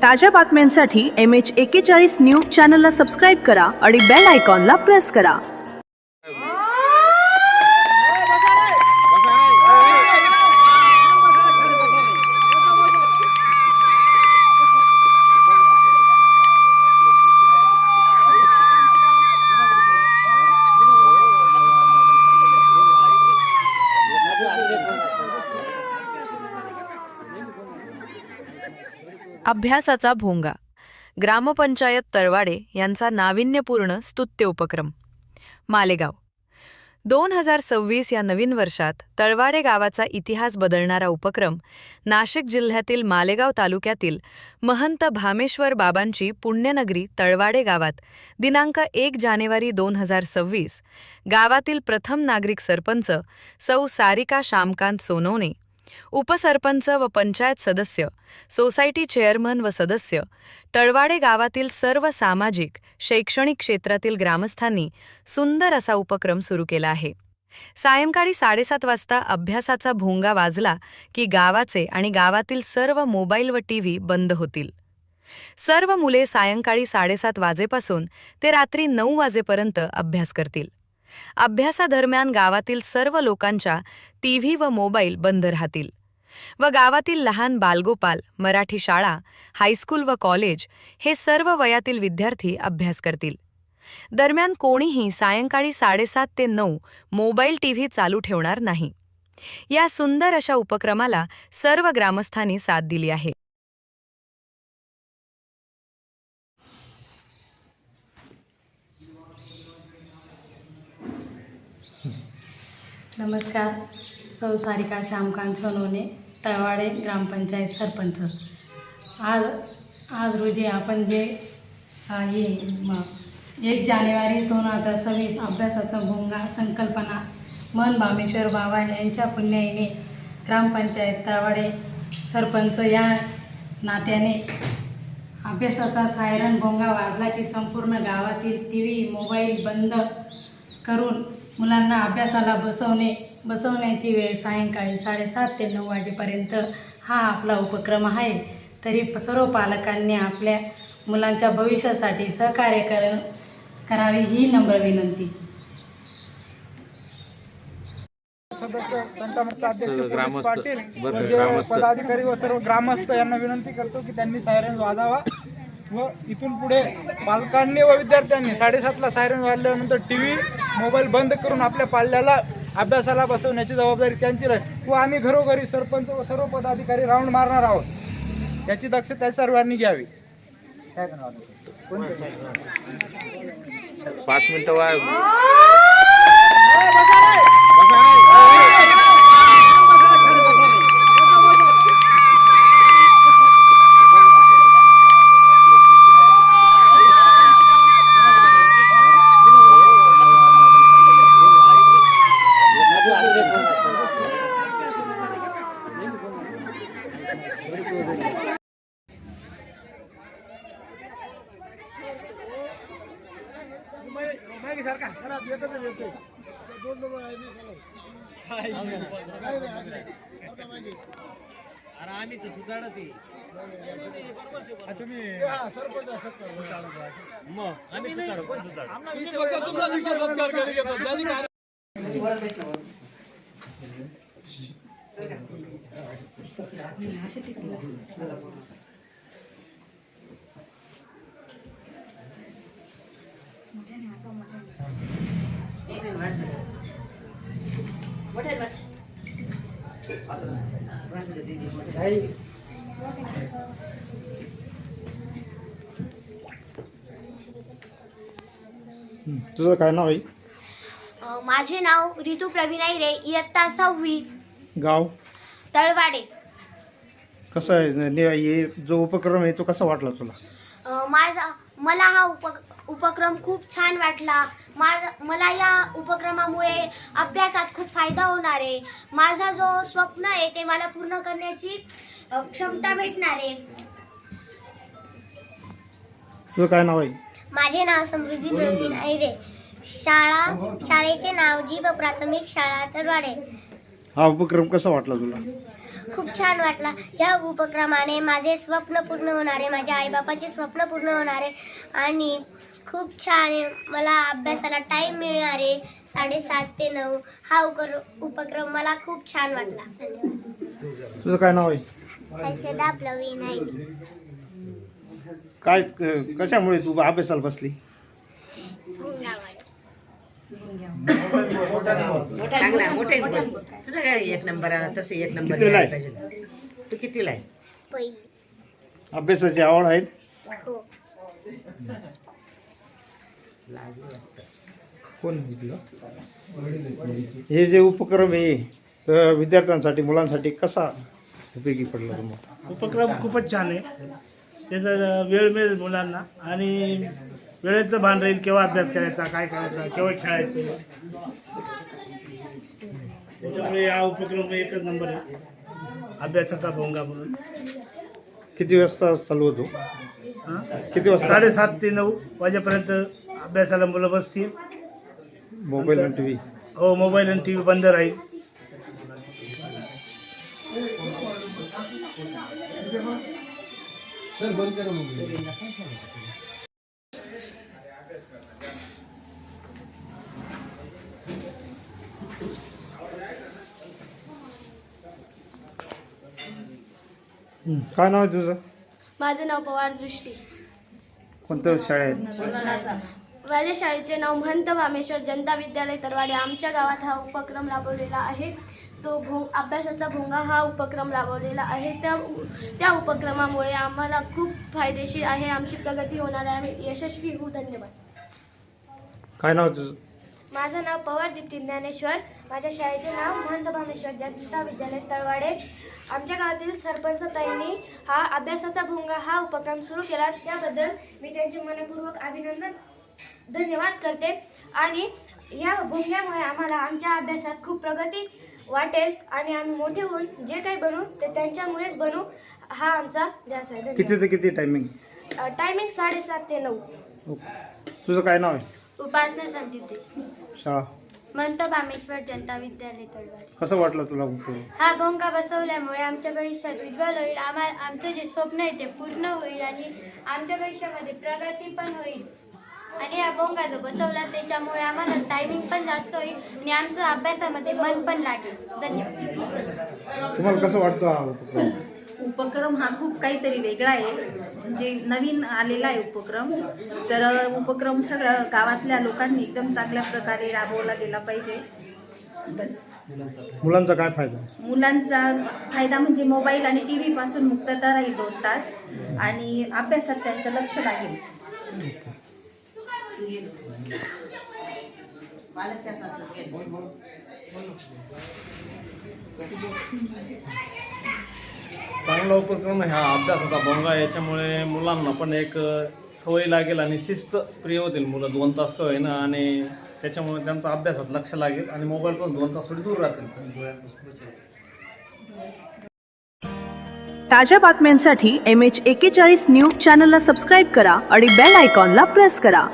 ताज्या बातम्यांसाठी MH41 news चॅनलला सबस्क्राईब करा आणि बेल आयकॉनला प्रेस करा. अभ्यासाचा भोंगा. ग्रामपंचायत तळवाडे यांचा नाविन्यपूर्ण स्तुत्य उपक्रम. मालेगाव. 2026 या नवीन वर्षात तळवाडे गावाचा इतिहास बदलणारा उपक्रम नाशिक जिल्ह्यातील मालेगाव तालुक्यातील महंत भामेश्वर बाबांची पुण्यनगरी तळवाडे गावात दिनांक 1 जानेवारी 2026 गावातील प्रथम नागरिक सरपंच सौ सारिका श्यामकांत सोनवणे, उपसरपंच व पंचायत सदस्य, सोसायटी चेअरमन व सदस्य, तळवाडे गावातील सर्व सामाजिक, शैक्षणिक क्षेत्रातील ग्रामस्थांनी सुंदर असा उपक्रम सुरू केला आहे. सायंकाळी 7:30 वाजता अभ्यासाचा भोंगा वाजला की गावाचे आणि गावातील सर्व मोबाईल व टीव्ही बंद होतील. सर्व मुले सायंकाळी 7:30 वाजेपासून ते रात्री 9 वाजेपर्यंत अभ्यास करतील. अभ्यासादरम्यान गावातील सर्व लोकांच्या टीव्ही व मोबाईल बंद राहतील व गावातील लहान बालगोपाल, मराठी शाळा, हायस्कूल व कॉलेज हे सर्व वयातील विद्यार्थी अभ्यास करतील. दरम्यान कोणीही सायंकाळी 7:30 ते 9 मोबाईल टीव्ही चालू ठेवणार नाही. या सुंदर अशा उपक्रमाला सर्व ग्रामस्थांनी साथ दिली आहे. नमस्कार. सौ सारिका श्यामकांत सोनवणे, तळवाडे ग्रामपंचायत सरपंच. आज रोजी आपण जे 1 जानेवारी 2026 अभ्यासाचा भोंगा संकल्पना मन भामेश्वर बाबा यांच्या पुण्याईने ग्रामपंचायत तळवाडे सरपंच या नात्याने अभ्यासाचा सायरन भोंगा वाजला की संपूर्ण गावातील टीव्ही, मोबाईल बंद करून मुलांना अभ्यासाला बसवण्याची वेळ सायंकाळी 7:30 ते 9 वाजेपर्यंत हा आपला उपक्रम आहे. तरी सर्व पालकांनी आपल्या मुलांच्या भविष्यासाठी सहकार्य करावे ही नम्र विनंती. सदस्य तंटामुक्त अध्यक्ष पोलीस पाटील, पदाधिकारी व सर्व ग्रामस्थ यांना विनंती करतो की त्यांनी सायरन वाजावा व इथून पुढे पालकांनी व विद्यार्थ्यांनी 7:30ला सायरन वाजल्यानंतर टीव्ही, मोबाईल बंद करून आपल्या पाल्याला अभ्यासाला बसवण्याची जबाबदारी त्यांची राहील व आम्ही घरोघरी सरपंच व सर्व पदाधिकारी राऊंड मारणार आहोत. याची दक्षता सर्वांनी घ्यावी. 5 मिनिटं आम्ही तर सुधारत तुम्ही सरपंच मग आम्ही तुझं काय नाव आहे? माझे नाव ऋतू प्रवीण रे, इयत्ता 6वी, गाव तळवाडे. कसं आहे जो उपक्रम आहे तो कसा वाटला तुला? मला हा उपक्रम खूप छान वाटला. मला या उपक्रमामुळे अभ्यासात खूप फायदा होणार आहे. माझा जो स्वप्न आहे ते मला पूर्ण करण्याची क्षमता भेटणार आहे. तुझं काय नाव आहे? माझे नाव समृद्धी प्रवीण रे, शाळेचे नाव जीव प्राथमिक शाळा तळवाडे. हा उपक्रम कसा वाटला तुला? खूप छान वाटला. या उपक्रमाने माझे स्वप्न पूर्ण होणार आहे, माझ्या आईबापाचे स्वप्न पूर्ण होणार आहे आणि खूप छान आहे. मला अभ्यासाला टाईम मिळणार आहे 7:30 ते 9. हा उपक्रम मला खूप छान वाटला. धन्यवाद. तुझं काय नाव आहे? हर्षदा प्लवीन आहे. काय कशामुळे तू अभ्यासाला बसली? चांगला मोठे तुझं काय एक नंबर आला तसं एक नंबर कितवीला आहे? यायला पाहिजे. तू कितीला आहे? पहिली. अभ्यासाची आवड आहे? हो. कोण म्हटलं? हे जे उपक्रम आहे विद्यार्थ्यांसाठी मुलांसाठी कसा उपयोगी पडला तुम्हाला? उपक्रम खूपच छान आहे. त्याचा वेळ मिळेल मुलांना आणि वेळेचं भान राहील, केव्हा अभ्यास करायचा, काय करायचा, केव्हा खेळायचं. त्याच्यामुळे हा उपक्रम एकच नंबर आहे, अभ्यासाचा भोंगा म्हणून. किती वाजता चालू होतो? हां, किती वाजता? 7:30 ते 9 वाजेपर्यंत अभ्यासाला मुलं बसतील. मोबाईल आणि टीव्ही? हो, मोबाईल आणि TV बंद राहील. काय नाव आहे तुझं? माझं नाव पवार दृष्टी. कोणतं शाळा आहे? माझ्या शाळेचे नाव महंत भामेश्वर जनता विद्यालय तरवाडे. आमच्या गावात हा उपक्रम राबवलेला आहे. तो अभ्यासाचा भोंगा हा उपक्रम राबवलेला आहे. त्या उपक्रमामुळे आम्हाला खूप फायदेशीर आहे. आमची प्रगती होणार आहे. आम्ही यशस्वी होऊ. धन्यवाद. काय नाव तुझं? माझं नाव पवार दीप्ती ज्ञानेश्वर. माझ्या शाळेचे नाव महंत भामेश्वर जनता विद्यालय तळवाडे. आमच्या गावातील सरपंच ताईंनी हा अभ्यासाचा भोंगा हा उपक्रम सुरू केला, त्याबद्दल मी त्यांचे मनपूर्वक अभिनंदन धन्यवाद करते. आणि या भोंग्यामुळे आम्हाला आमच्या अभ्यासात खूप प्रगती वाटेल आणि आम्ही मोठे होऊन जे काही बनू ते त्यांच्यामुळेच बनू, हा आमचा ध्यास आहे. किती ते किती टायमिंग? टायमिंग 7:30 ते 9. तुझं काय नाव आहे? उपासना संदीप. शाळा? महंत भामेश्वर जनता विद्यालय तळवाडे. कसं वाटलं तुला उपक्रम? हा भोंगा बसवल्यामुळे आमच्या भविष्यात उज्ज्वल होईल. आमचं जे स्वप्न आहे ते पूर्ण होईल आणि आमच्या भविष्यामध्ये प्रगती पण होईल. आणि हा भोंगा जो बसवला त्याच्यामुळे आम्हाला टायमिंग पण जास्त होईल आणि आमचं अभ्यासामध्ये मन पण लागेल. धन्यवाद. तुम्हाला कसं वाटतं हा उपक्रम? उपक्रम हा खूप काहीतरी वेगळा आहे, म्हणजे नवीन आलेला आहे उपक्रम. तर उपक्रम सगळ्या गावातल्या लोकांनी एकदम चांगल्या प्रकारे राबवला गेला पाहिजे. बस. मुलांचा काय फायदा? मुलांचा फायदा म्हणजे मोबाईल आणि TV पासून मुक्तता राहील 2 तास आणि अभ्यासात त्यांचं लक्ष लागेल. चांगला उपक्रम हा अभ्यासाचा भोंगा. याच्यामुळे मुलांना पण एक सवय लागेल आणि शिस्त प्रिय होतील मुलं. 2 तास का होईना आणि त्याच्यामुळे त्यांचा अभ्यासात लक्ष लागेल आणि मोबाईलपासून 2 तास थोडी दूर राहतील. ताज्या बातम्यांसाठी MH41 न्यूज चॅनलला सबस्क्राईब करा आणि बेल आयकॉनला प्रेस करा.